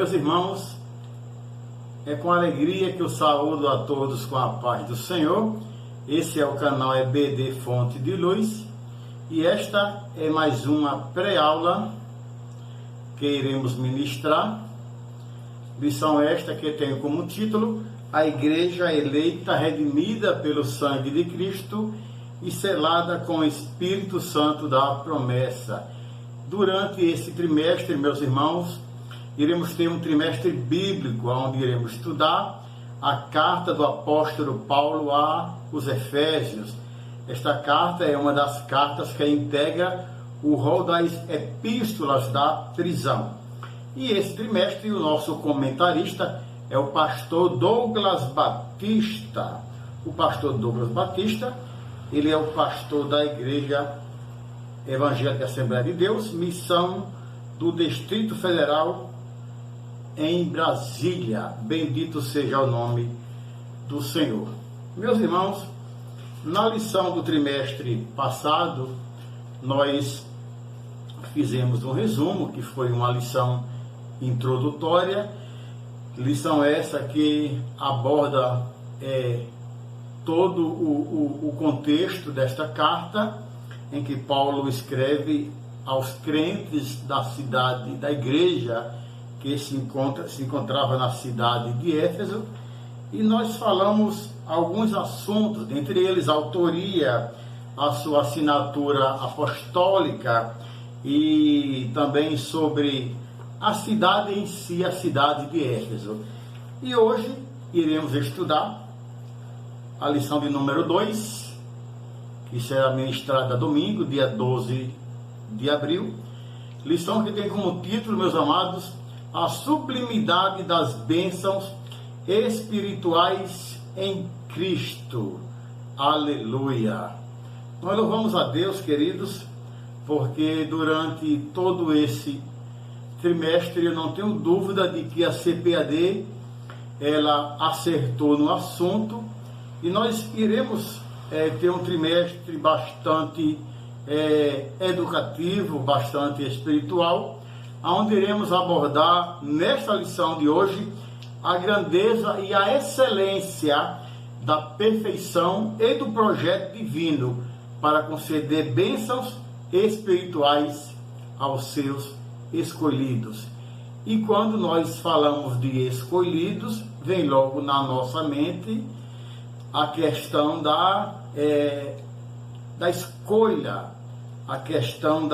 Meus irmãos, é com alegria que eu saúdo a todos com a paz do Senhor. Esse é o canal EBD Fonte de Luz e esta é mais uma pré-aula que iremos ministrar. Lição esta que tem como título: a Igreja eleita, redimida pelo sangue de Cristo e selada com o Espírito Santo da promessa. Durante esse trimestre, meus irmãos, iremos ter um trimestre bíblico, onde iremos estudar a carta do apóstolo Paulo aos Efésios. Esta carta é uma das cartas que integra o rol das epístolas da prisão. E esse trimestre o nosso comentarista é o pastor Douglas Batista. O pastor Douglas Batista, ele é o pastor da Igreja Evangélica Assembleia de Deus, missão do Distrito Federal em Brasília. Bendito seja o nome do Senhor. Meus irmãos, na lição do trimestre passado, nós fizemos um resumo, que foi uma lição introdutória, lição essa que aborda todo o contexto desta carta, em que Paulo escreve aos crentes da cidade, da igreja que se encontrava na cidade de Éfeso, e nós falamos alguns assuntos, dentre eles a autoria, a sua assinatura apostólica e também sobre a cidade em si, a cidade de Éfeso. E hoje iremos estudar a lição de número 2, que será ministrada domingo, dia 12 de abril. Lição que tem como título, meus amados, a sublimidade das bênçãos espirituais em Cristo. Aleluia! Nós louvamos a Deus, queridos, porque durante todo esse trimestre eu não tenho dúvida de que a CPAD ela acertou no assunto, e nós iremos ter um trimestre bastante educativo, bastante espiritual, onde iremos abordar nesta lição de hoje a grandeza e a excelência da perfeição e do projeto divino para conceder bênçãos espirituais aos seus escolhidos. E quando nós falamos de escolhidos, vem logo na nossa mente a questão da escolha, a questão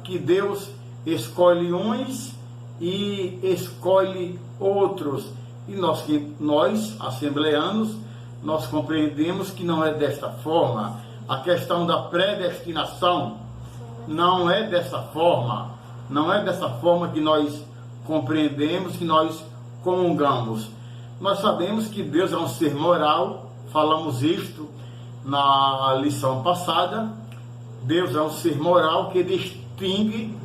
que Deus escolhe uns e escolhe outros. E nós, assembleanos, nós compreendemos que não é desta forma. A questão da predestinação não é dessa forma. Não é dessa forma que nós compreendemos, que nós comungamos. Nós sabemos que Deus é um ser moral. Falamos isto na lição passada. Deus é um ser moral que distingue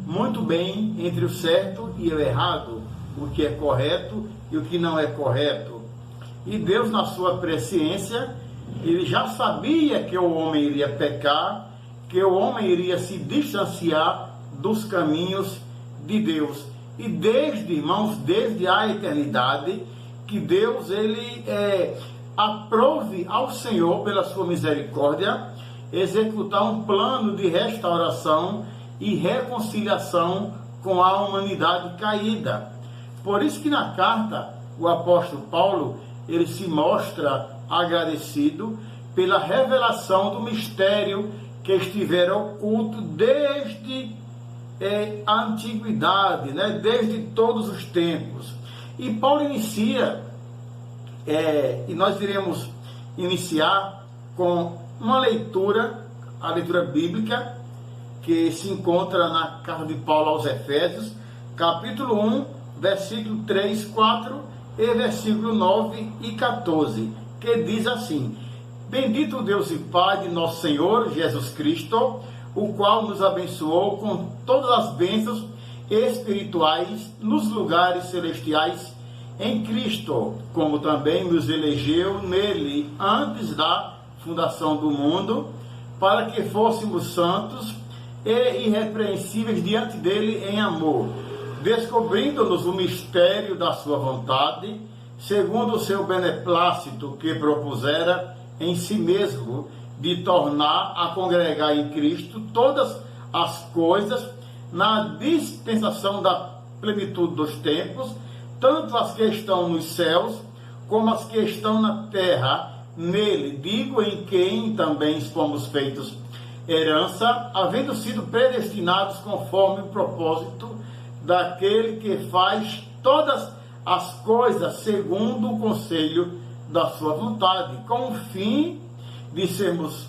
muito bem entre o certo e o errado, o que é correto e o que não é correto. E Deus, na sua presciência, ele já sabia que o homem iria pecar, que o homem iria se distanciar dos caminhos de Deus. E desde a eternidade, que Deus ele aprove ao Senhor, pela sua misericórdia, executar um plano de restauração e reconciliação com a humanidade caída. Por isso que na carta o apóstolo Paulo ele se mostra agradecido pela revelação do mistério que estivera oculto desde a antiguidade, desde todos os tempos. E Paulo inicia, e nós iremos iniciar com uma leitura, a leitura bíblica, que se encontra na carta de Paulo aos Efésios, capítulo 1, versículo 3, 4 e versículo 9 e 14, que diz assim: Bendito Deus e Pai de nosso Senhor Jesus Cristo, o qual nos abençoou com todas as bênçãos espirituais nos lugares celestiais em Cristo, como também nos elegeu nele antes da fundação do mundo, para que fôssemos santos e irrepreensíveis diante dele em amor, descobrindo-nos o mistério da sua vontade, segundo o seu beneplácito que propusera em si mesmo, de tornar a congregar em Cristo todas as coisas na dispensação da plenitude dos tempos, tanto as que estão nos céus, como as que estão na terra, nele, digo, em quem também fomos feitos herança, havendo sido predestinados conforme o propósito daquele que faz todas as coisas segundo o conselho da sua vontade, com o fim de sermos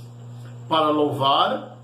para louvar,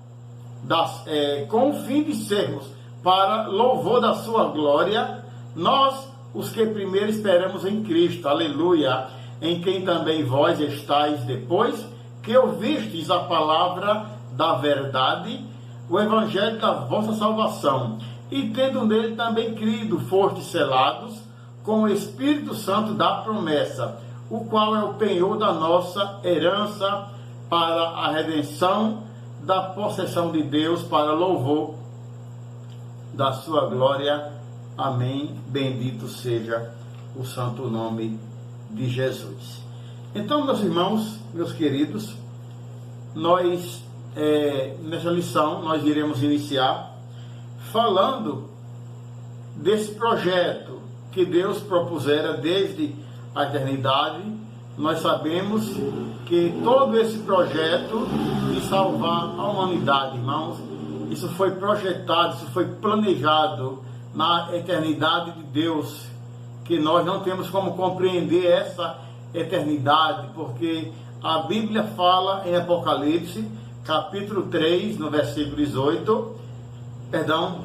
com o fim de sermos para louvor da sua glória, nós, os que primeiro esperamos em Cristo, aleluia, em quem também vós estáis depois que ouvistes a palavra da verdade, o evangelho da vossa salvação, e tendo nele também crido, fostes selados com o Espírito Santo da promessa, o qual é o penhor da nossa herança para a redenção da possessão de Deus, para louvor da sua glória. Amém. Bendito seja o santo nome de Jesus. Então, meus irmãos, meus queridos, nós, nessa lição, nós iremos iniciar falando desse projeto que Deus propusera desde a eternidade. Nós sabemos que todo esse projeto de salvar a humanidade, irmãos, isso foi projetado, isso foi planejado na eternidade de Deus, que nós não temos como compreender essa eternidade, porque a Bíblia fala em Apocalipse, capítulo 3, no versículo 18,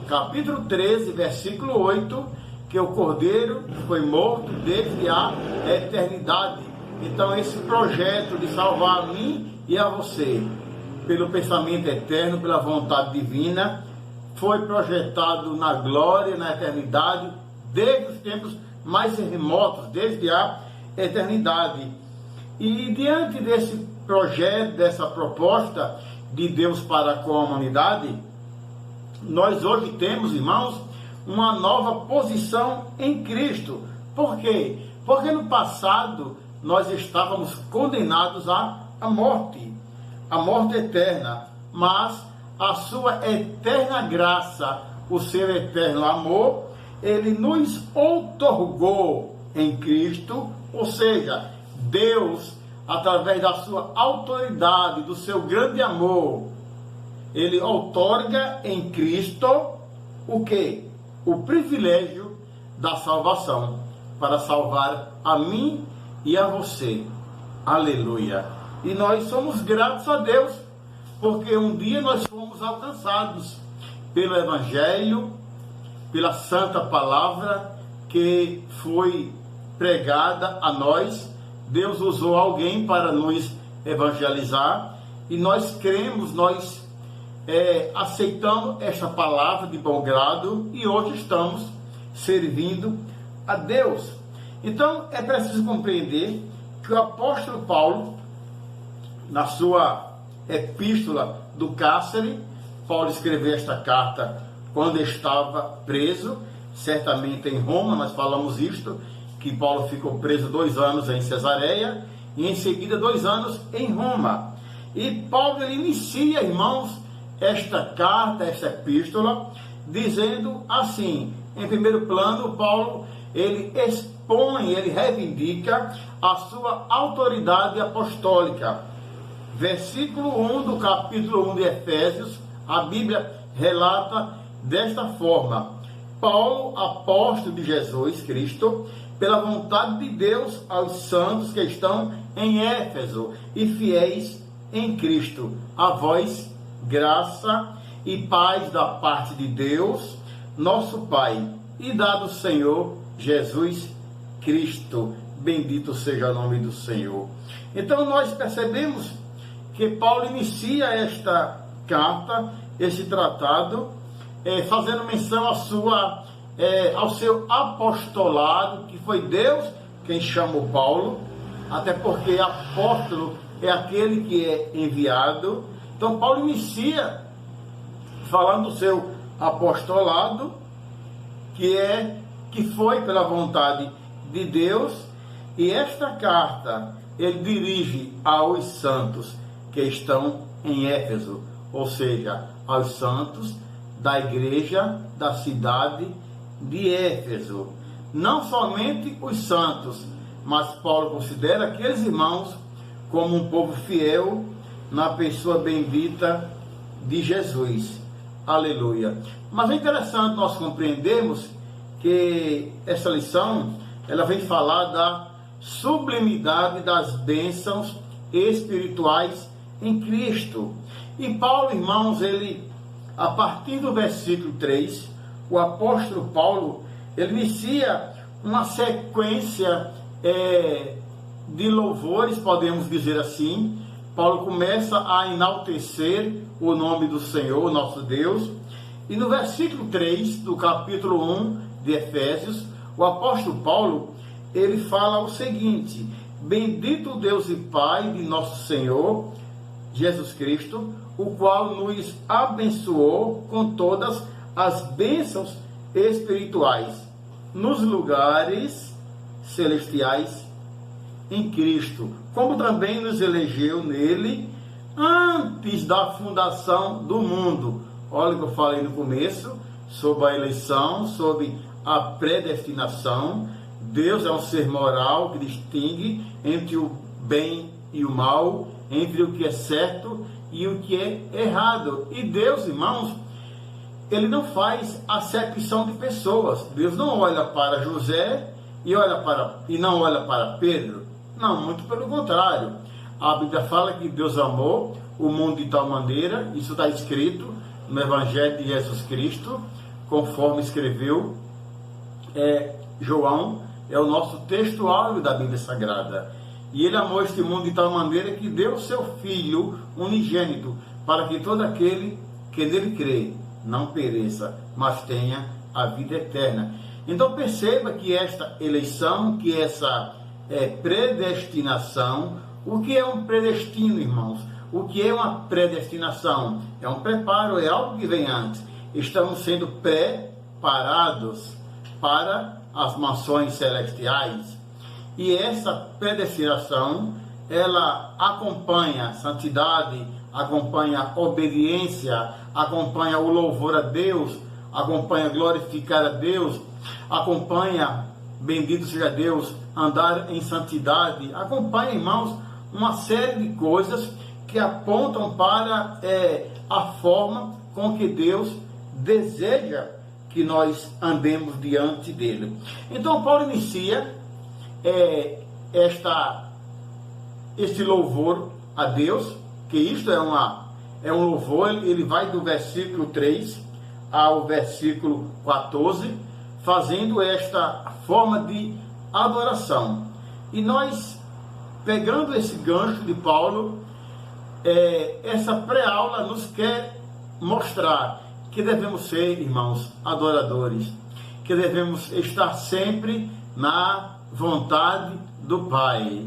capítulo 13, versículo 8, que o Cordeiro foi morto desde a eternidade. Então, esse projeto de salvar a mim e a você, pelo pensamento eterno, pela vontade divina, foi projetado na glória, na eternidade, desde os tempos mais remotos, desde a eternidade. E diante desse projeto, dessa proposta de Deus para com a humanidade, nós hoje temos, irmãos, uma nova posição em Cristo. Por quê? Porque no passado nós estávamos condenados à morte eterna, mas a sua eterna graça, o seu eterno amor, ele nos outorgou em Cristo, ou seja, Deus, através da sua autoridade, do seu grande amor, ele outorga em Cristo o quê? O privilégio da salvação, para salvar a mim e a você. Aleluia. E nós somos gratos a Deus, porque um dia nós fomos alcançados pelo Evangelho, pela santa palavra que foi pregada a nós. Deus usou alguém para nos evangelizar, e nós cremos, nós aceitamos esta palavra de bom grado, e hoje estamos servindo a Deus. Então é preciso compreender que o apóstolo Paulo, na sua epístola do cárcere, Paulo escreveu esta carta quando estava preso, certamente em Roma. Nós falamos isto, que Paulo ficou preso 2 anos em Cesareia e em seguida 2 anos em Roma. E Paulo, ele inicia, irmãos, esta carta, esta epístola, dizendo assim: em primeiro plano, Paulo, ele expõe, ele reivindica a sua autoridade apostólica. Versículo 1 do capítulo 1 de Efésios, a Bíblia relata desta forma: Paulo, apóstolo de Jesus Cristo, pela vontade de Deus, aos santos que estão em Éfeso e fiéis em Cristo, a vós graça e paz da parte de Deus, nosso Pai, e da do Senhor Jesus Cristo. Bendito seja o nome do Senhor. Então nós percebemos que Paulo inicia esta carta, esse tratado, fazendo menção ao seu apostolado, que foi Deus quem chamou Paulo, até porque apóstolo é aquele que é enviado. Então Paulo inicia falando do seu apostolado, que foi pela vontade de Deus, e esta carta ele dirige aos santos que estão em Éfeso, ou seja, aos santos da igreja da cidade de Éfeso. Não somente os santos, mas Paulo considera aqueles irmãos como um povo fiel na pessoa bendita de Jesus. Aleluia. Mas é interessante nós compreendermos que essa lição, ela vem falar da sublimidade das bênçãos espirituais em Cristo. E Paulo, irmãos, ele, a partir do versículo 3, o apóstolo Paulo, ele inicia uma sequência de louvores, podemos dizer assim. Paulo começa a enaltecer o nome do Senhor, nosso Deus. E no versículo 3 do capítulo 1 de Efésios, o apóstolo Paulo, ele fala o seguinte: bendito Deus e Pai de nosso Senhor Jesus Cristo, o qual nos abençoou com todas as bênçãos espirituais nos lugares celestiais em Cristo, como também nos elegeu nele antes da fundação do mundo. Olha o que eu falei no começo sobre a eleição, sobre a predestinação. Deus é um ser moral que distingue entre o bem e o mal, entre o que é certo e o que é errado. E Deus, irmãos, ele não faz acepção de pessoas. Deus não olha para José e não olha para Pedro. Não, muito pelo contrário. A Bíblia fala que Deus amou o mundo de tal maneira, isso está escrito no Evangelho de Jesus Cristo, conforme escreveu João, é o nosso texto áureo da Bíblia Sagrada. E ele amou este mundo de tal maneira que deu o seu Filho unigênito, para que todo aquele que nele crê não pereça, mas tenha a vida eterna. Então perceba que esta eleição, que essa predestinação, o que é um predestino, irmãos? O que é uma predestinação? É um preparo, é algo que vem antes. Estamos sendo preparados para as mansões celestiais. E essa predestinação, ela acompanha santidade, acompanha obediência, acompanha o louvor a Deus, acompanha glorificar a Deus, acompanha, bendito seja Deus, andar em santidade, acompanha, irmãos, uma série de coisas que apontam para a forma com que Deus deseja que nós andemos diante dele. Então Paulo inicia este louvor a Deus, que isto é um louvor. Ele vai do versículo 3 ao versículo 14, fazendo esta forma de adoração. E nós, pegando esse gancho de Paulo, essa pré-aula nos quer mostrar que devemos ser, irmãos, adoradores, que devemos estar sempre na vontade do Pai,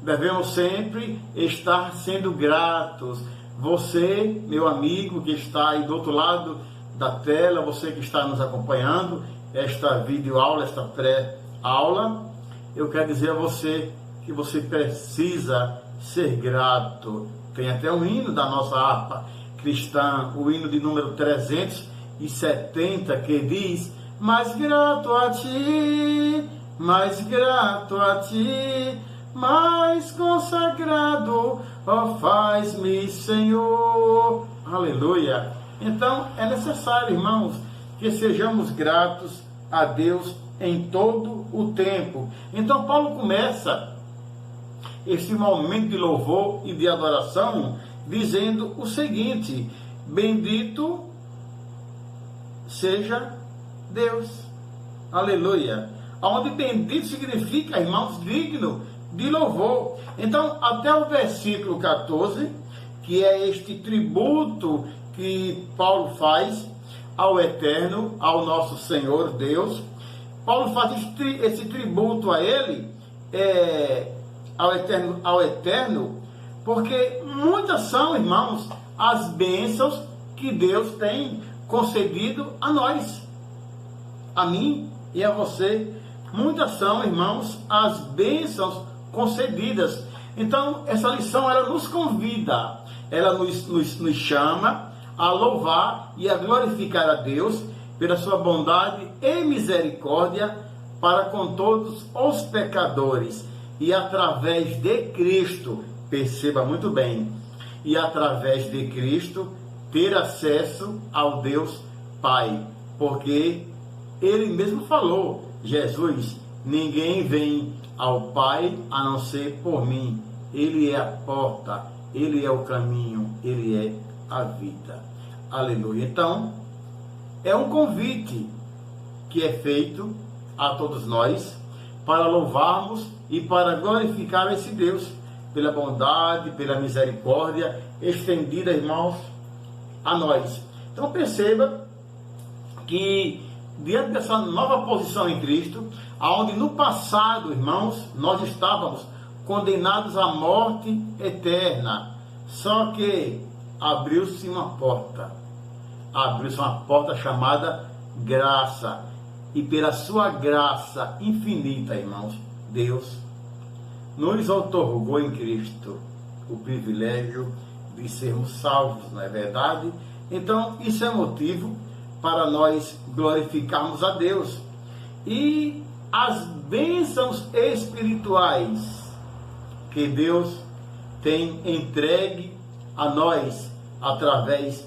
devemos sempre estar sendo gratos. Você, meu amigo, que está aí do outro lado da tela, você que está nos acompanhando, esta videoaula, esta pré-aula, eu quero dizer a você que você precisa ser grato. Tem até um hino da nossa harpa cristã, o hino de número 370, que diz: mais grato a ti, mais grato a ti, mais consagrado, ó faz-me, Senhor. Aleluia. Então é necessário, irmãos, que sejamos gratos a Deus em todo o tempo. Então Paulo começa este momento de louvor e de adoração dizendo o seguinte: bendito seja Deus. Aleluia. Onde bendito significa, irmãos, digno de louvor. Então, até o versículo 14, que é este tributo que Paulo faz ao Eterno, ao nosso Senhor Deus, Paulo faz esse tributo a Ele, ao Eterno, porque muitas são, irmãos, as bênçãos que Deus tem concedido a nós. a mim e a você. Muitas são, irmãos, as bênçãos concedidas. Então, essa lição, ela nos convida, ela nos chama a louvar e a glorificar a Deus pela sua bondade e misericórdia para com todos os pecadores. E através de Cristo, perceba muito bem, e através de Cristo ter acesso ao Deus Pai. Porque Ele mesmo falou, Jesus, ninguém vem ao Pai a não ser por mim. Ele é a porta, Ele é o caminho, Ele é a vida. Aleluia. Então, é um convite que é feito a todos nós para louvarmos e para glorificar esse Deus pela bondade, pela misericórdia estendida, irmãos, a nós. Então perceba que diante dessa nova posição em Cristo, aonde no passado, irmãos, nós estávamos condenados à morte eterna, só que abriu-se uma porta chamada graça, e pela sua graça infinita, irmãos, Deus nos outorgou em Cristo o privilégio de sermos salvos, não é verdade? Então, isso é motivo para nós glorificarmos a Deus. E as bênçãos espirituais que Deus tem entregue a nós através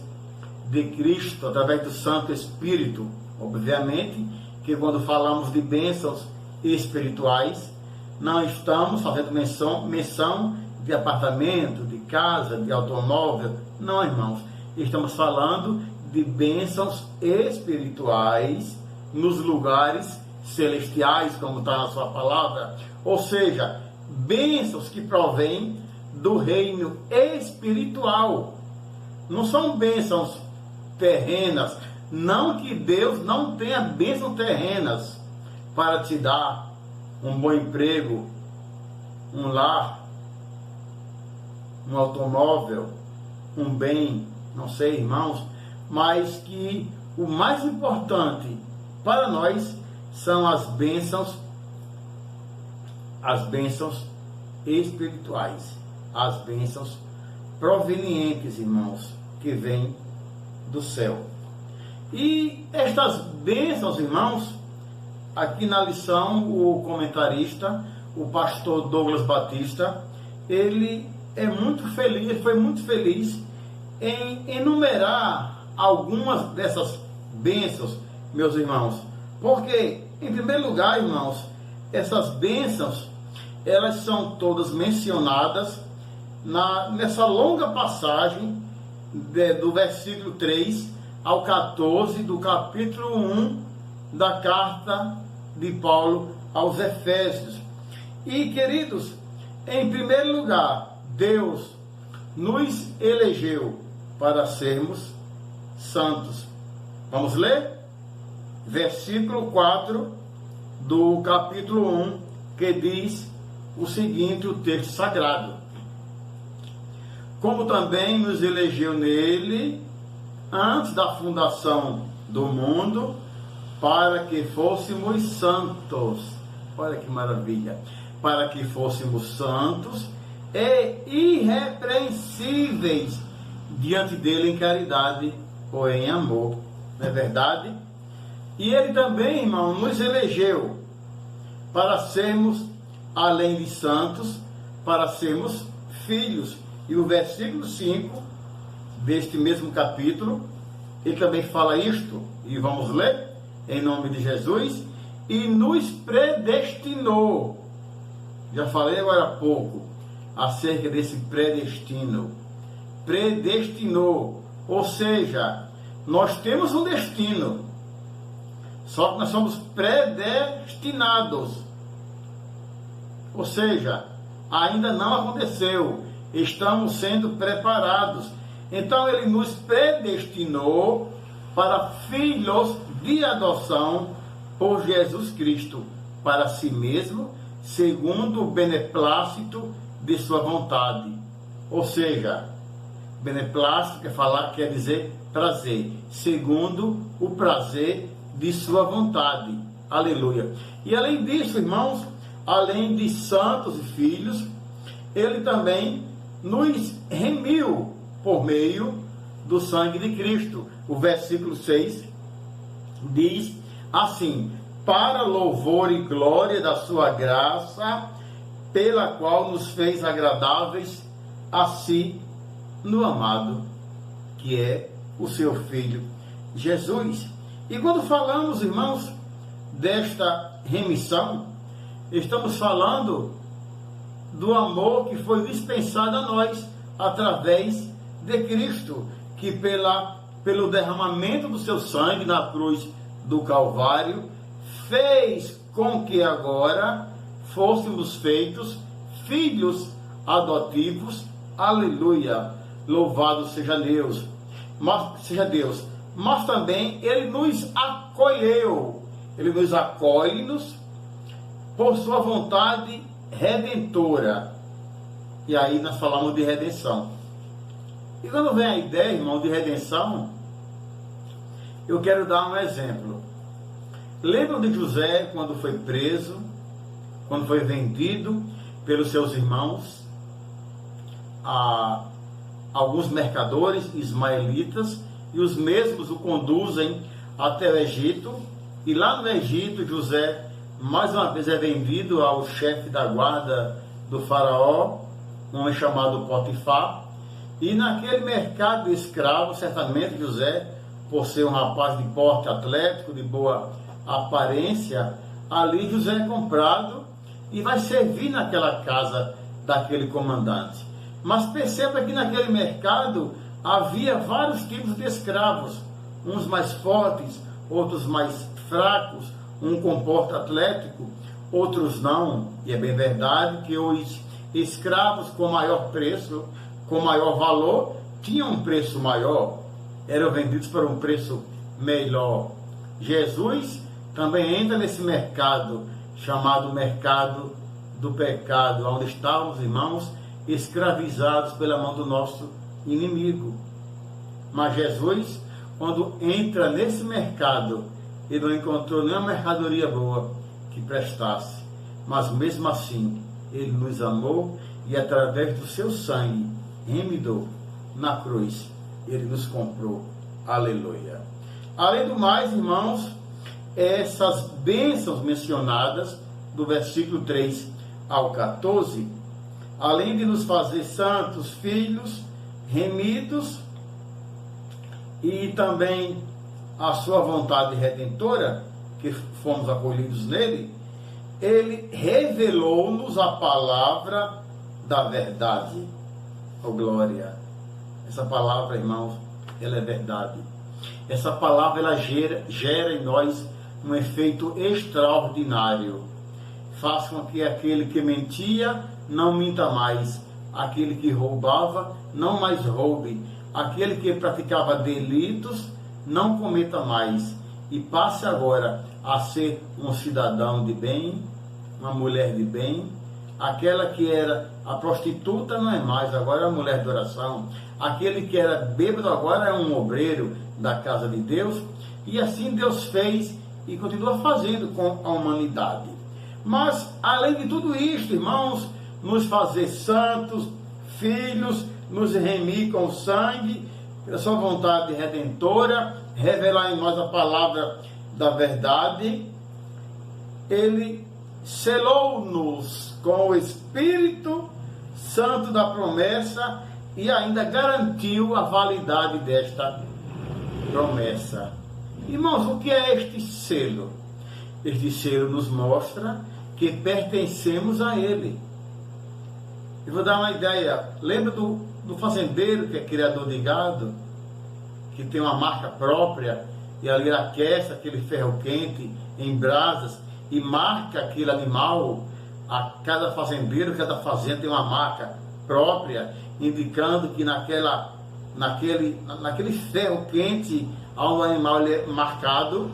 de Cristo, através do Santo Espírito. Obviamente que quando falamos de bênçãos espirituais, não estamos fazendo menção de apartamento, de casa, de automóvel. Não, irmãos. Estamos falando de bênçãos espirituais nos lugares celestiais, como está na sua palavra. Ou seja, bênçãos que provêm do reino espiritual. Não são bênçãos terrenas. Não que Deus não tenha bênçãos terrenas para te dar um bom emprego, um lar, um automóvel, um bem, não sei, irmãos, mas que o mais importante para nós são as bênçãos espirituais, as bênçãos provenientes, irmãos, que vêm do céu. E estas bênçãos, irmãos, aqui na lição, o comentarista, o pastor Douglas Batista, ele foi muito feliz em enumerar algumas dessas bênçãos, meus irmãos. Porque, em primeiro lugar, irmãos, essas bênçãos, elas são todas mencionadas nessa longa passagem do versículo 3 ao 14 do capítulo 1 da carta de Paulo aos Efésios. E, queridos, em primeiro lugar, Deus nos elegeu para sermos santos. Vamos ler? Versículo 4 do capítulo 1, que diz o seguinte, o texto sagrado: como também nos elegeu nele antes da fundação do mundo, para que fôssemos santos. Olha que maravilha! Para que fôssemos santos e irrepreensíveis diante dele em caridade ou em amor. Não é verdade? E ele também, irmão, nos elegeu para sermos, além de santos, para sermos filhos. E o versículo 5 deste mesmo capítulo, ele também fala isto, e vamos ler, em nome de Jesus: e nos predestinou. Já falei agora há pouco acerca desse predestino. Predestinou, ou seja, nós temos um destino, só que nós somos predestinados. Ou seja, ainda não aconteceu, estamos sendo preparados. Então ele nos predestinou para filhos de adoção por Jesus Cristo, para si mesmo, segundo o beneplácito de sua vontade. Ou seja, beneplácito quer dizer prazer, segundo o prazer de sua vontade. Aleluia. E além disso, irmãos, além de santos e filhos, ele também nos remiu por meio do sangue de Cristo. O versículo 6 diz assim: para louvor e glória da sua graça, pela qual nos fez agradáveis a si no amado, que é o seu Filho Jesus. E quando falamos, irmãos, desta remissão, estamos falando do amor que foi dispensado a nós através de Cristo, que pelo derramamento do seu sangue na cruz do Calvário, fez com que agora fôssemos feitos filhos adotivos. Aleluia, louvado seja Deus. Mas também ele nos acolheu, ele nos acolhe-nos por sua vontade redentora. E aí nós falamos de redenção. E quando vem a ideia, irmão, de redenção, eu quero dar um exemplo. Lembram de José quando foi preso, quando foi vendido pelos seus irmãos a alguns mercadores ismaelitas, e os mesmos o conduzem até o Egito, e lá no Egito José mais uma vez é vendido ao chefe da guarda do faraó, um homem chamado Potifar, e naquele mercado de escravos, certamente José, por ser um rapaz de porte atlético, de boa aparência, ali José é comprado e vai servir naquela casa daquele comandante. Mas perceba que naquele mercado havia vários tipos de escravos, uns mais fortes, outros mais fracos, um com porte atlético, outros não. E é bem verdade que os escravos com maior preço, com maior valor, tinham um preço maior, eram vendidos por um preço melhor. Jesus também entra nesse mercado, chamado mercado do pecado, onde estávamos, irmãos, escravizados pela mão do nosso inimigo. Mas Jesus, quando entra nesse mercado, ele não encontrou nenhuma mercadoria boa que prestasse, mas mesmo assim ele nos amou e através do seu sangue remidou na cruz, ele nos comprou. Aleluia. Além do mais, irmãos, essas bênçãos mencionadas do versículo 3 ao 14, além de nos fazer santos, filhos, remidos, e também a sua vontade redentora, que fomos acolhidos nele, ele revelou-nos a palavra da verdade. Oh glória! Essa palavra, irmãos, ela é verdade. Essa palavra, ela gera em nós um efeito extraordinário. Faz com que aquele que mentia não minta mais, aquele que roubava não mais roube, aquele que praticava delitos não cometa mais, e passe agora a ser um cidadão de bem, uma mulher de bem. Aquela que era a prostituta não é mais, agora é a mulher de oração. Aquele que era bêbado agora é um obreiro da casa de Deus. E assim Deus fez e continua fazendo com a humanidade. Mas, além de tudo isto, irmãos, nos fazer santos, filhos, nos remir com o sangue, pela sua vontade redentora, revelar em nós a palavra da verdade, ele selou-nos com o Espírito Santo da promessa e ainda garantiu a validade desta promessa. Irmãos, o que é este selo? Este selo nos mostra que pertencemos a ele. Eu vou dar uma ideia. Lembra do fazendeiro que é criador de gado, que tem uma marca própria, e ali aquece aquele ferro quente em brasas e marca aquele animal? A cada fazendeiro, cada fazenda tem uma marca própria, indicando que naquele ferro quente onde o animal é marcado,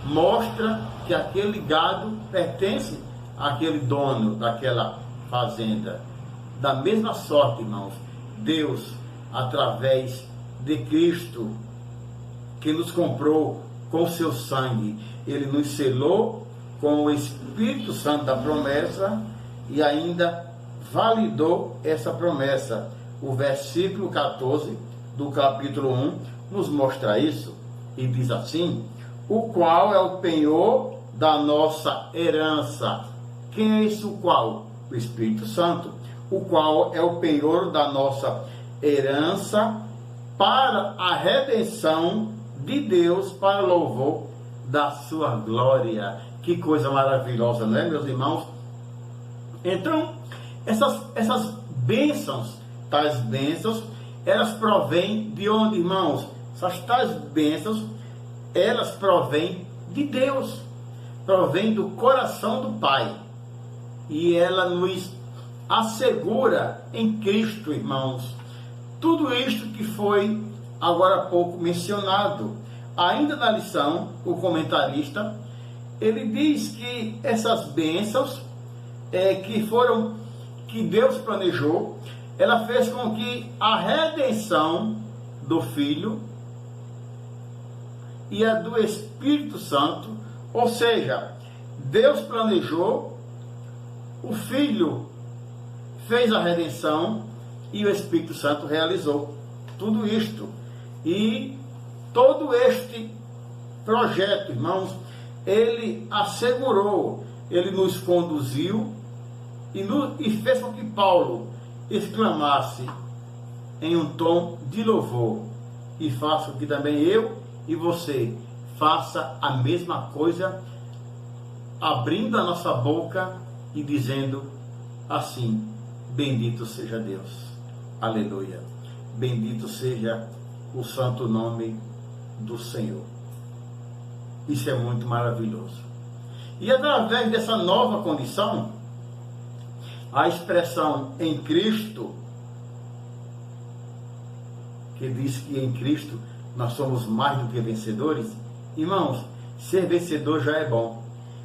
mostra que aquele gado pertence àquele dono daquela fazenda. Da mesma sorte, irmãos, Deus, através de Cristo, que nos comprou com o seu sangue, ele nos selou com o Espírito Santo da promessa e ainda validou essa promessa. O versículo 14 do capítulo 1 nos mostra isso e diz assim: o qual é o penhor da nossa herança. Quem é isso o qual? O Espírito Santo. O qual é o penhor da nossa herança para a redenção de Deus, para o louvor da sua glória. Que coisa maravilhosa, não é, meus irmãos? Então, essas bênçãos, tais bênçãos, elas provêm de onde, irmãos? Essas tais bênçãos, elas provêm de Deus, provém do coração do Pai. E ela nos assegura em Cristo, irmãos, tudo isto que foi agora há pouco mencionado. Ainda na lição, o comentarista, ele diz que essas bênçãos que Deus planejou, ela fez com que a redenção do Filho e a do Espírito Santo, ou seja, Deus planejou, o Filho fez a redenção e o Espírito Santo realizou tudo isto. E todo este projeto, irmãos, ele assegurou, ele nos conduziu e fez com que Paulo exclamasse em um tom de louvor, e faça com que também eu e você faça a mesma coisa, abrindo a nossa boca e dizendo assim: bendito seja Deus, aleluia, bendito seja o santo nome do Senhor. Isso é muito maravilhoso. E através dessa nova condição, a expressão em Cristo, que diz que em Cristo nós somos mais do que vencedores, irmãos, ser vencedor já é bom.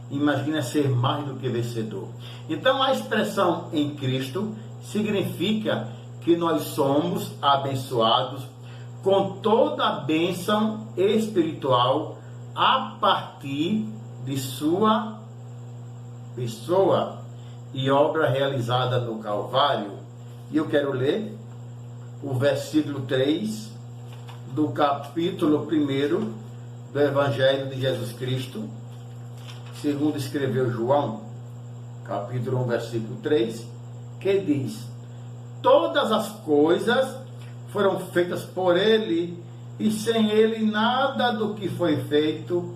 Imagina ser mais do que vencedor. Então a expressão em Cristo significa que nós somos abençoados com toda a bênção espiritual a partir de sua pessoa e obra realizada no Calvário. E eu quero ler o versículo 3 do capítulo 1 do Evangelho de Jesus Cristo, segundo escreveu João, capítulo 1, versículo 3, que diz: todas as coisas foram feitas por ele, e sem ele nada do que foi feito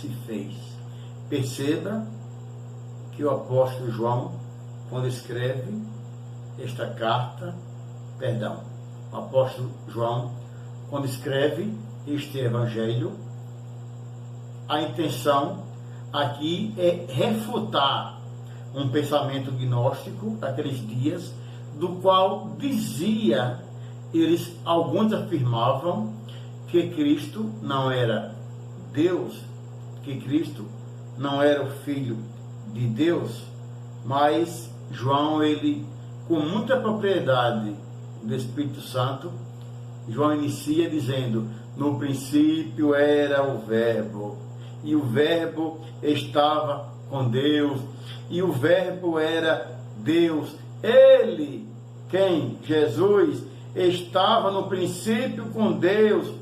se fez. Perceba que o apóstolo João, quando escreve esta carta, o apóstolo João, quando escreve este evangelho, a intenção aqui é refutar um pensamento gnóstico daqueles dias, do qual alguns afirmavam que Cristo não era Deus, que Cristo não era o Filho de Deus. Mas João, ele, com muita propriedade do Espírito Santo, João inicia dizendo: no princípio era o Verbo, e o Verbo estava com Deus, e o Verbo era Deus. Ele, quem? Jesus, estava no princípio com Deus.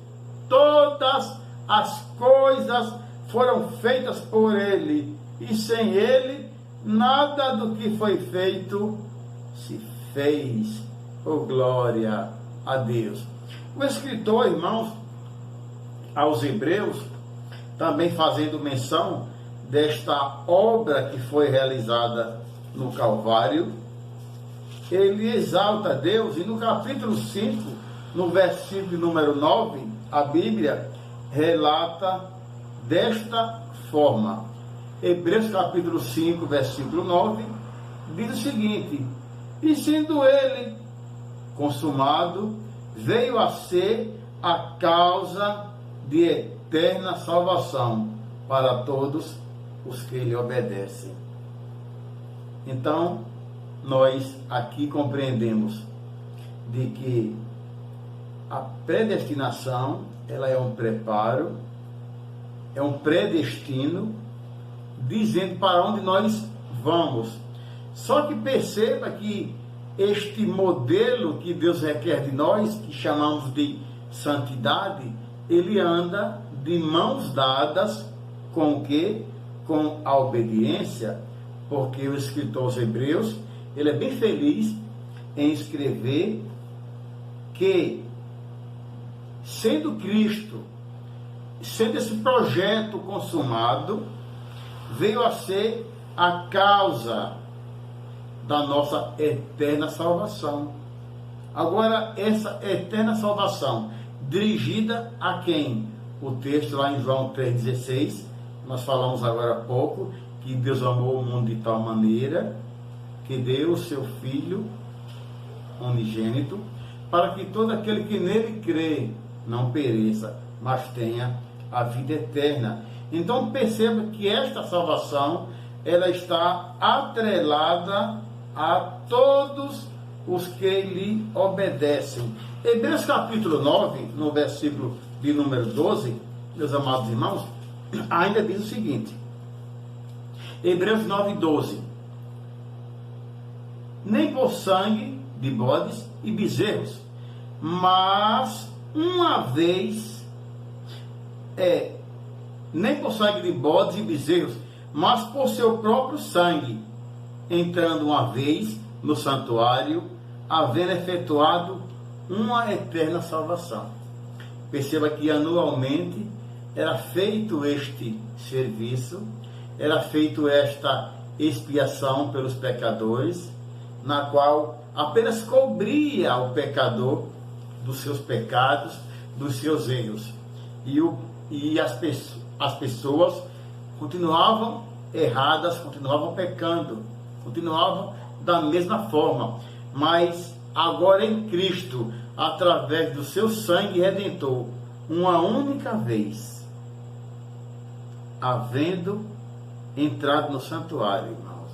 Todas as coisas foram feitas por ele, e sem ele nada do que foi feito se fez. Oh, glória a Deus. O escritor, irmãos, aos Hebreus, também fazendo menção desta obra que foi realizada no Calvário, ele exalta a Deus, e no capítulo 5, no versículo número 9, a Bíblia relata desta forma. Hebreus capítulo 5, versículo 9, diz o seguinte: e sendo ele consumado, veio a ser a causa de eterna salvação para todos os que lhe obedecem. Então, nós aqui compreendemos de que a predestinação, ela é um preparo é um predestino, dizendo para onde nós vamos. Só que perceba que este modelo que Deus requer de nós, que chamamos de santidade, ele anda de mãos dadas com o quê? Com a obediência, porque o escritor aos Hebreus, ele é bem feliz em escrever que, sendo Cristo, sendo esse projeto consumado, veio a ser a causa da nossa eterna salvação. Agora, essa eterna salvação, dirigida a quem? O texto lá em João 3,16, nós falamos agora há pouco, que Deus amou o mundo de tal maneira, que deu o seu Filho unigênito, para que todo aquele que nele crê não pereça, mas tenha a vida eterna. Então perceba que esta salvação, ela está atrelada a todos os que lhe obedecem. Hebreus capítulo 9, no versículo de número 12, meus amados irmãos, ainda diz o seguinte, Hebreus 9, 12, nem por sangue de bodes e bezerros, mas uma vez, nem por sangue de bodes e bezerros, mas por seu próprio sangue, entrando uma vez no santuário, havendo efetuado uma eterna salvação. Perceba que anualmente era feito este serviço, era feito esta expiação pelos pecadores, na qual apenas cobria o pecador dos seus pecados, dos seus erros. E as pessoas continuavam erradas, continuavam pecando, continuavam da mesma forma. Mas agora em Cristo, através do seu sangue redentor, uma única vez, havendo entrado no santuário, irmãos,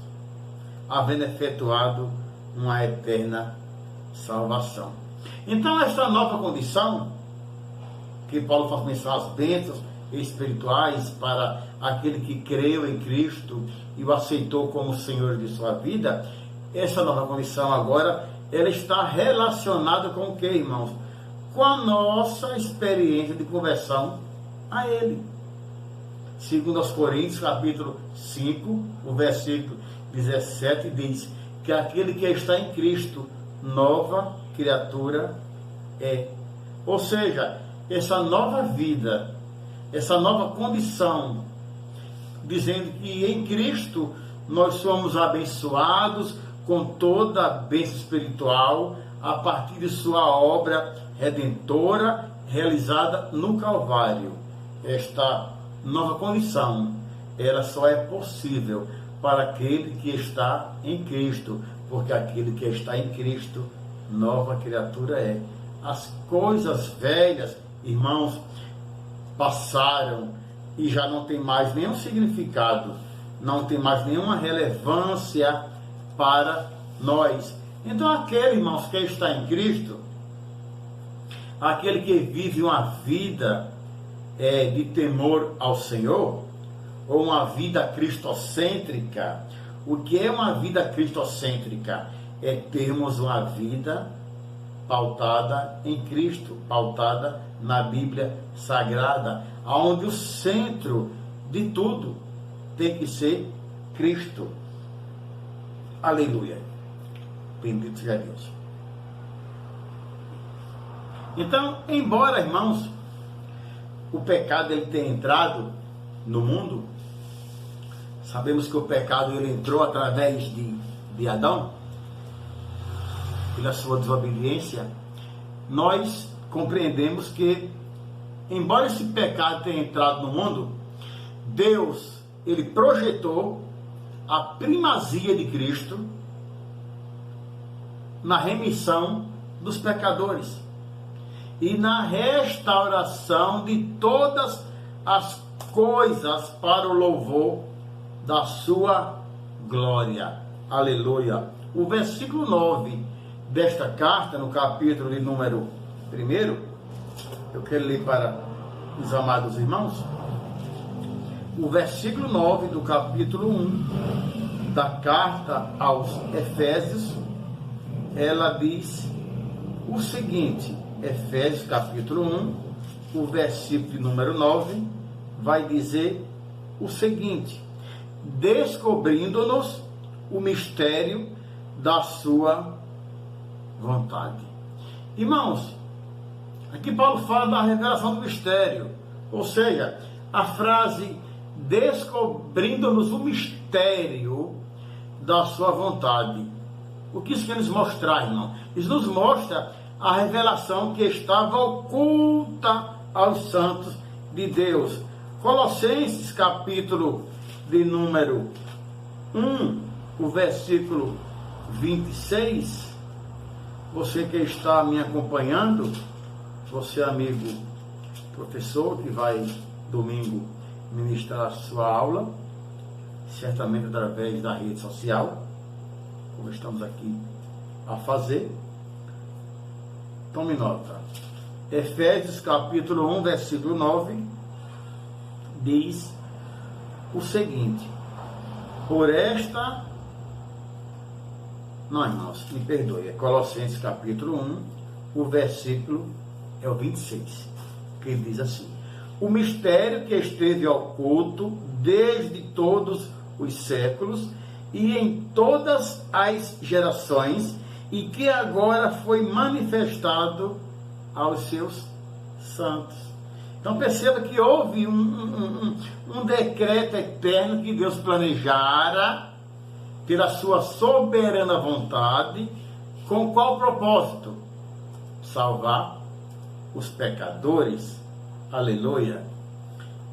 havendo efetuado uma eterna salvação. Então, esta nova condição, que Paulo faz menção às bênçãos espirituais para aquele que creu em Cristo e o aceitou como Senhor de sua vida, essa nova condição agora, ela está relacionada com o que, irmãos? Com a nossa experiência de conversão a Ele. Segundo aos Coríntios, capítulo 5, o versículo 17, diz que aquele que está em Cristo, nova criatura é. Ou seja, essa nova vida, essa nova condição, dizendo que em Cristo nós somos abençoados com toda a bênção espiritual a partir de sua obra redentora realizada no Calvário. Esta nova condição, ela só é possível para aquele que está em Cristo, porque aquele que está em Cristo, nova criatura é. As coisas velhas, irmãos, passaram e já não tem mais nenhum significado, não tem mais nenhuma relevância para nós. Então aquele, irmãos, que está em Cristo, aquele que vive uma vida de temor ao Senhor, ou uma vida cristocêntrica. O que é uma vida cristocêntrica? É termos uma vida pautada em Cristo, pautada na Bíblia Sagrada, onde o centro de tudo tem que ser Cristo. Aleluia. Bendito seja Deus. Então, embora, irmãos, o pecado ele tenha entrado no mundo, sabemos que o pecado ele entrou através de Adão, pela sua desobediência. Nós compreendemos que, embora esse pecado tenha entrado no mundo, Deus ele projetou a primazia de Cristo na remissão dos pecadores e na restauração de todas as coisas para o louvor da sua glória. Aleluia. O versículo 9 desta carta, no capítulo de número 1, eu quero ler para os amados irmãos. o versículo 9 do capítulo 1 da carta aos Efésios, ela diz o seguinte, Efésios capítulo 1, o versículo de número 9, vai dizer o seguinte: descobrindo-nos o mistério da sua vontade. Irmãos, aqui Paulo fala da revelação do mistério, ou seja, a frase descobrindo-nos o mistério da sua vontade. O que isso quer nos mostrar, irmão? Isso nos mostra a revelação que estava oculta aos santos de Deus. Colossenses capítulo de número 1, o versículo 26, você que está me acompanhando, você amigo professor que vai domingo ministrar a sua aula, certamente através da rede social, como estamos aqui a fazer, tome nota. Efésios capítulo 1, versículo 9, diz o seguinte: por esta... Não, irmãos, me perdoe, é Colossenses capítulo 1, o versículo é o 26, que ele diz assim: o mistério que esteve oculto desde todos os séculos e em todas as gerações, e que agora foi manifestado aos seus santos. Então perceba que houve um decreto eterno que Deus planejara pela sua soberana vontade, com qual propósito? Salvar os pecadores, aleluia.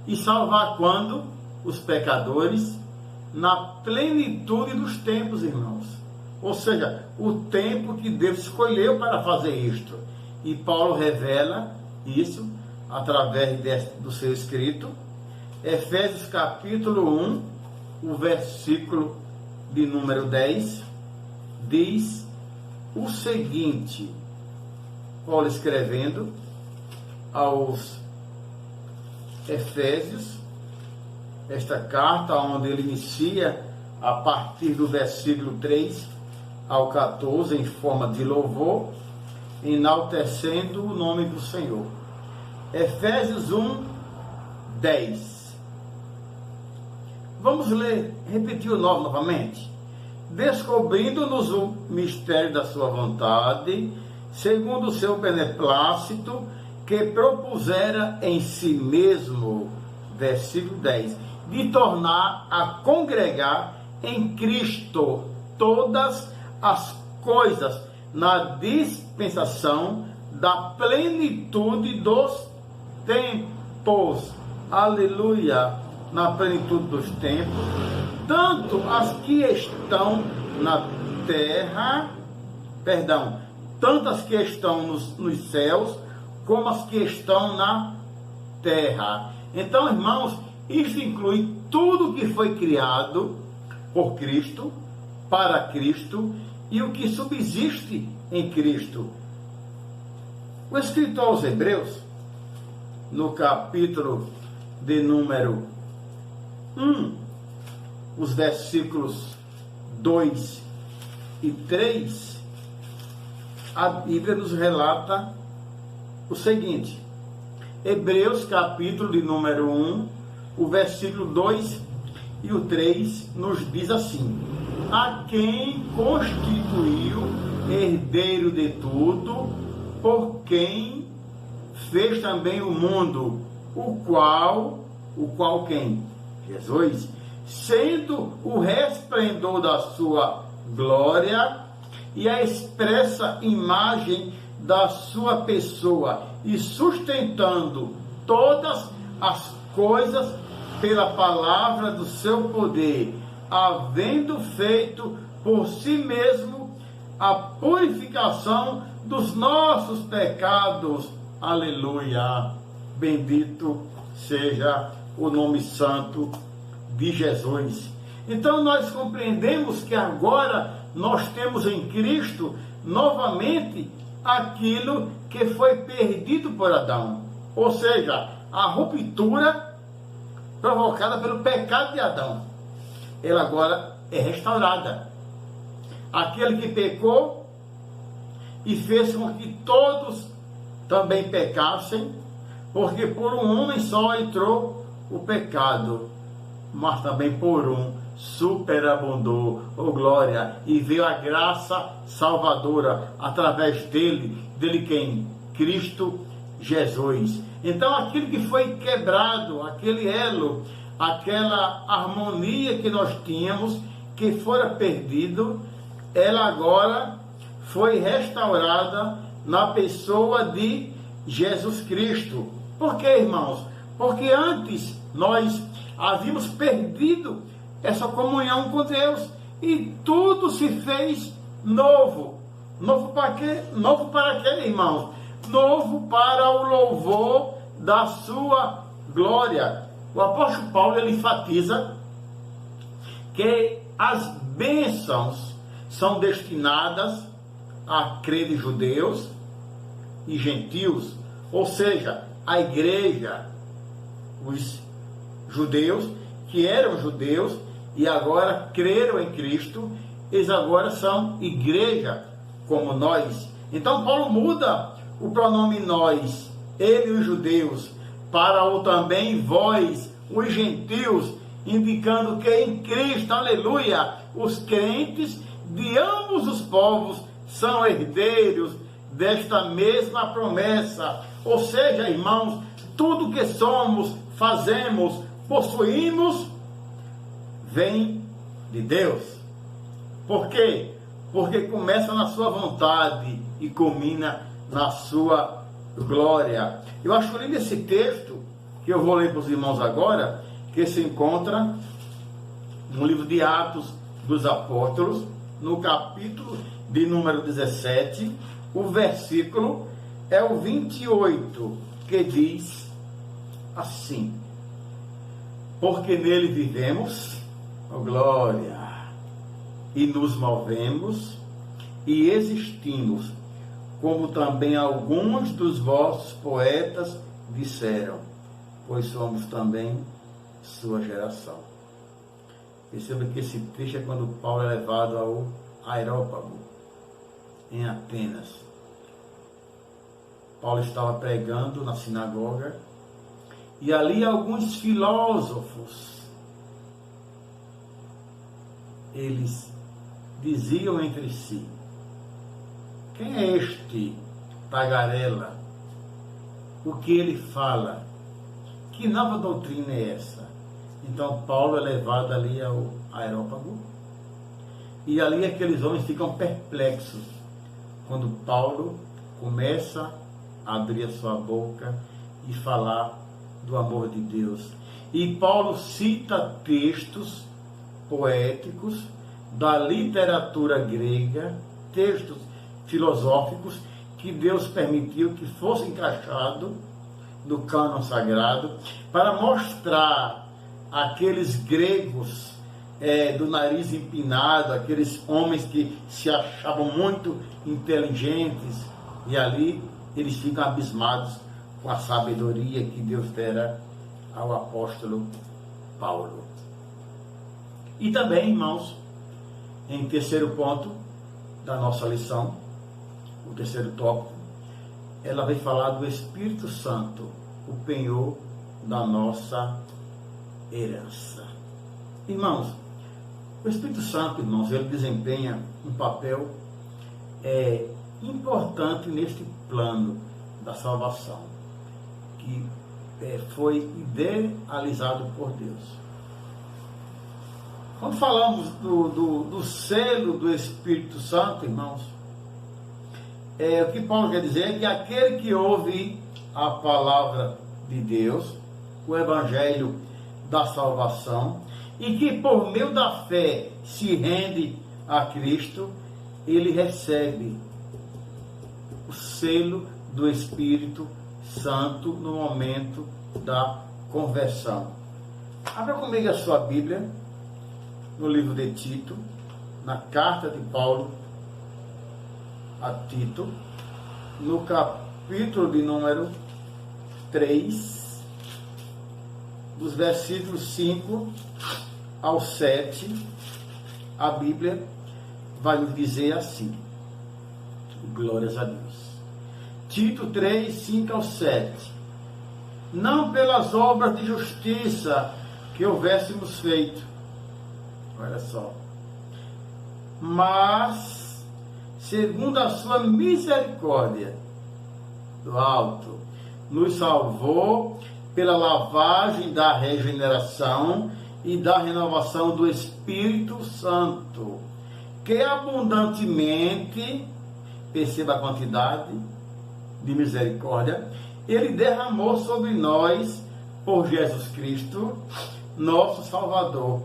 E salvar quando? Os pecadores na plenitude dos tempos, irmãos. Ou seja, o tempo que Deus escolheu para fazer isto. E Paulo revela isso através do seu escrito. Efésios capítulo 1, o versículo de número 10, diz o seguinte, Paulo escrevendo aos Efésios, esta carta onde ele inicia a partir do versículo 3 ao 14 em forma de louvor, enaltecendo o nome do Senhor. Efésios 1, 10. Vamos ler, repetir o 9 novamente. Descobrindo-nos o mistério da sua vontade, segundo o seu beneplácito, que propusera em si mesmo, versículo 10, de tornar a congregar em Cristo todas as coisas na dispensação da plenitude dos tempos. Aleluia! Na plenitude dos tempos, tanto as que estão na terra, tanto as que estão nos céus, como as que estão na terra. Então, irmãos, isso inclui tudo que foi criado por Cristo, para Cristo, e o que subsiste em Cristo. O escritor aos Hebreus, no capítulo de número 1, os versículos 2 e 3, a Bíblia nos relata o seguinte. Hebreus capítulo de número 1, o versículo 2 e o 3 nos diz assim: a quem constituiu herdeiro de tudo, por quem fez também o mundo, o qual quem? Jesus, sendo o resplendor da sua glória e a expressa imagem da sua pessoa, e sustentando todas as coisas pela palavra do seu poder, havendo feito por si mesmo a purificação dos nossos pecados. Aleluia! Bendito seja o nome santo de Jesus. Então nós compreendemos que agora nós temos em Cristo novamente aquilo que foi perdido por Adão. Ou seja, a ruptura provocada pelo pecado de Adão, ela agora é restaurada. Aquele que pecou e fez com que todos também pecassem, porque por um homem só entrou o pecado, mas também por um superabundou, oh glória, e veio a graça salvadora através dele quem? Cristo Jesus. Então aquilo que foi quebrado, aquele elo, aquela harmonia que nós tínhamos, que fora perdido, ela agora foi restaurada na pessoa de Jesus Cristo. Por quê, irmãos? Porque antes nós havíamos perdido essa comunhão com Deus e tudo se fez novo. Novo para quê? Novo para quê, irmãos? Novo para o louvor da sua glória. O apóstolo Paulo, ele enfatiza que as bênçãos são destinadas a crentes judeus e gentios, ou seja, a igreja, os judeus que eram judeus e agora creram em Cristo, eles agora são igreja como nós. Então Paulo muda o pronome nós, ele e os judeus, para o também vós, os gentios, indicando que em Cristo, aleluia, os crentes de ambos os povos são herdeiros desta mesma promessa. Ou seja, irmãos, tudo que somos, fazemos, possuímos, vem de Deus. Por quê? Porque começa na sua vontade e culmina na sua glória. Eu acho lindo esse texto, que eu vou ler para os irmãos agora, que se encontra no livro de Atos dos Apóstolos, no capítulo de número 17, o versículo é o 28, que diz assim: porque nele vivemos, oh glória, e nos movemos e existimos, como também alguns dos vossos poetas disseram, pois somos também sua geração. Perceba que esse trecho é quando Paulo é levado ao Areópago, em Atenas. Paulo estava pregando na sinagoga e ali alguns filósofos, eles diziam entre si: quem é este tagarela? O que ele fala? Que nova doutrina é essa? Então Paulo é levado ali ao Areópago e ali aqueles homens ficam perplexos quando Paulo começa a abrir a sua boca e falar do amor de Deus. E Paulo cita textos poéticos da literatura grega, textos filosóficos que Deus permitiu que fosse encaixado no cânon sagrado, para mostrar aqueles gregos do nariz empinado, aqueles homens que se achavam muito inteligentes, e ali eles ficam abismados com a sabedoria que Deus dera ao apóstolo Paulo. E também, irmãos, em terceiro ponto da nossa lição, o terceiro tópico, ela vai falar do Espírito Santo, o penhor da nossa herança. Irmãos, o Espírito Santo, irmãos, ele desempenha um papel importante neste plano da salvação, que foi idealizado por Deus. Quando falamos do selo do Espírito Santo, irmãos, o que Paulo quer dizer é que aquele que ouve a palavra de Deus, o Evangelho da salvação, e que por meio da fé se rende a Cristo, ele recebe o selo do Espírito Santo no momento da conversão. Abra comigo a sua Bíblia, no livro de Tito, na carta de Paulo a Tito, no capítulo de número 3, dos versículos 5 ao 7, a Bíblia vai nos dizer assim, glórias a Deus. Tito 3, 5 ao 7. Não pelas obras de justiça que houvéssemos feito, olha só, mas segundo a sua misericórdia do alto, nos salvou pela lavagem da regeneração e da renovação do Espírito Santo, que abundantemente, perceba a quantidade de misericórdia, Ele derramou sobre nós por Jesus Cristo, nosso Salvador,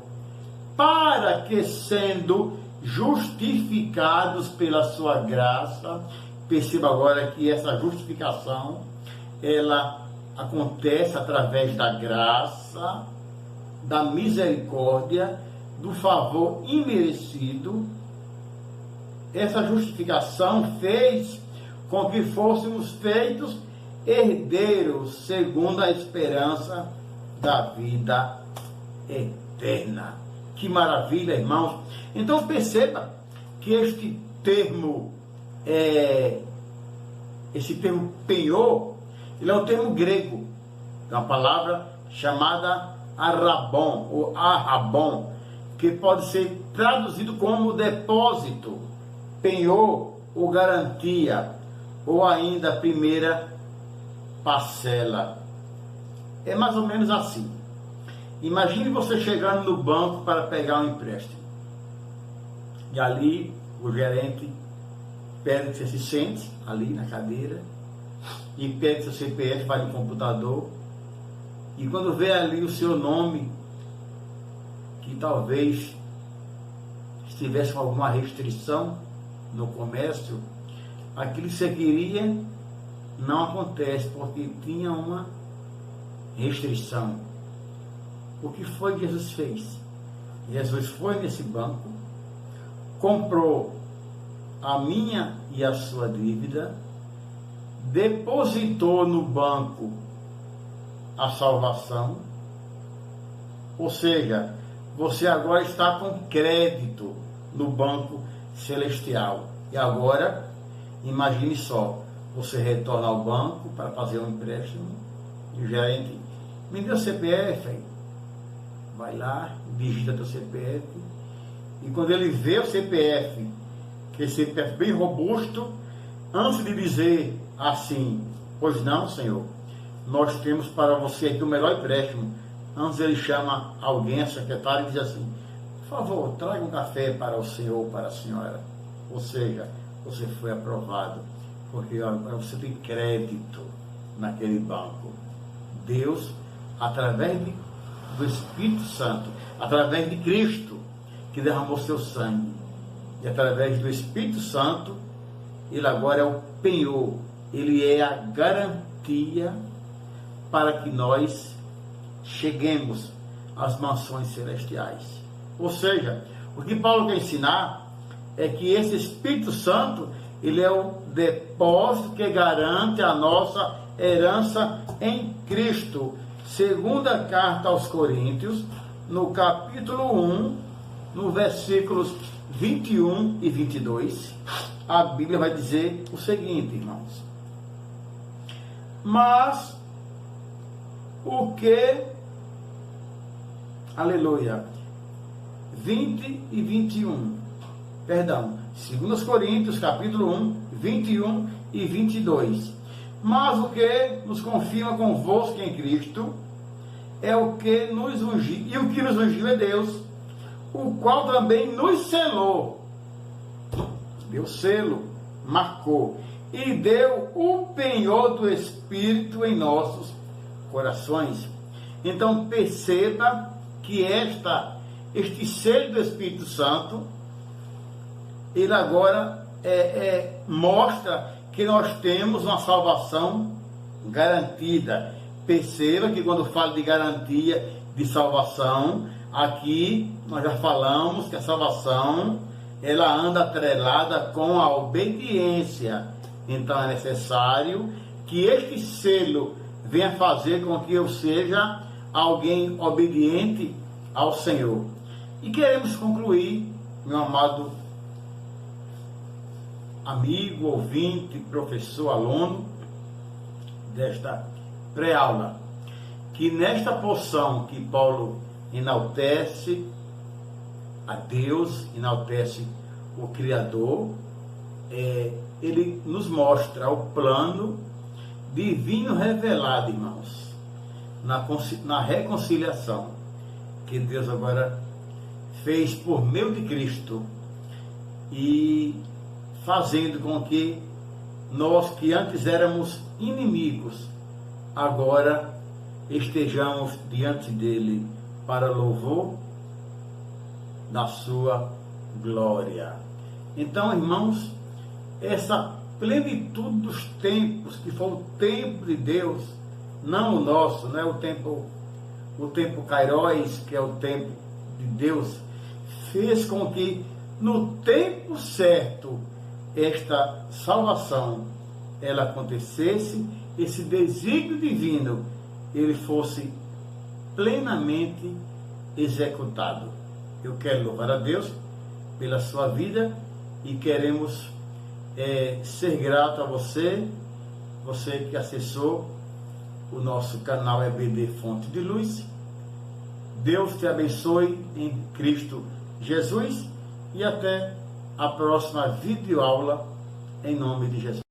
para que, sendo justificados pela sua graça, perceba agora que essa justificação, ela acontece através da graça, da misericórdia, do favor imerecido. Essa justificação fez com que fôssemos feitos herdeiros segundo a esperança da vida eterna. Que maravilha, irmãos! Então perceba que esse termo penhor, ele é um termo grego, é uma palavra chamada arrabon, ou arrabon, que pode ser traduzido como depósito, penhor ou garantia, ou ainda primeira parcela. É mais ou menos assim. Imagine você chegando no banco para pegar um empréstimo. E ali o gerente pede que você se sente ali na cadeira e pede seu CPF, vai no computador, e quando vê ali o seu nome, que talvez estivesse com alguma restrição no comércio, aquilo que você queria não acontece, porque tinha uma restrição. O que foi que Jesus fez? Jesus foi nesse banco, comprou a minha e a sua dívida, depositou no banco a salvação, ou seja, você agora está com crédito no banco celestial. E agora, imagine só, você retorna ao banco para fazer um empréstimo, e o gerente, me dê o CPF, aí. Vai lá, digita teu CPF, e quando ele vê o CPF, que esse CPF bem robusto, antes de dizer assim, pois não, senhor, nós temos para você aqui o melhor empréstimo, antes ele chama alguém, a secretária, e diz assim, por favor, traga um café para o senhor, para a senhora. Ou seja, você foi aprovado, porque agora você tem crédito naquele banco. Deus, através do Espírito Santo, através de Cristo, que derramou seu sangue, e através do Espírito Santo, ele agora é o penhor, ele é a garantia para que nós cheguemos às mansões celestiais. Ou seja, o que Paulo quer ensinar é que esse Espírito Santo, ele é o depósito que garante a nossa herança em Cristo. Segunda carta aos Coríntios, no capítulo 1, no versículos 21 e 22, a Bíblia vai dizer o seguinte, irmãos. Mas o que, aleluia, 20 e 21, perdão, 2 Coríntios, capítulo 1, 21 e 22. Mas o que nos confirma convosco em Cristo é o que nos ungiu, e o que nos ungiu é Deus, o qual também nos selou, deu selo, marcou, e deu o penhor do Espírito em nossos corações. Então perceba que este selo do Espírito Santo, ele agora mostra que nós temos uma salvação garantida. Perceba que quando falo de garantia de salvação, aqui nós já falamos que a salvação, ela anda atrelada com a obediência. Então é necessário que este selo venha fazer com que eu seja alguém obediente ao Senhor. E queremos concluir, meu amado amigo, ouvinte, professor, aluno desta pré-aula, que nesta porção que Paulo enaltece a Deus, enaltece o Criador, ele nos mostra o plano divino revelado, irmãos, na reconciliação que Deus agora fez por meio de Cristo, e fazendo com que nós que antes éramos inimigos, agora estejamos diante dele para louvor da sua glória. Então, irmãos, essa plenitude dos tempos, que foi o tempo de Deus, não o nosso, não é o tempo Kairos, que é o tempo de Deus, fez com que no tempo certo esta salvação ela acontecesse, esse desígnio divino ele fosse plenamente executado. Eu quero louvar a Deus pela sua vida e queremos ser grato a você que acessou o nosso canal EBD Fonte de Luz. Deus te abençoe em Cristo Jesus e até a próxima videoaula em nome de Jesus.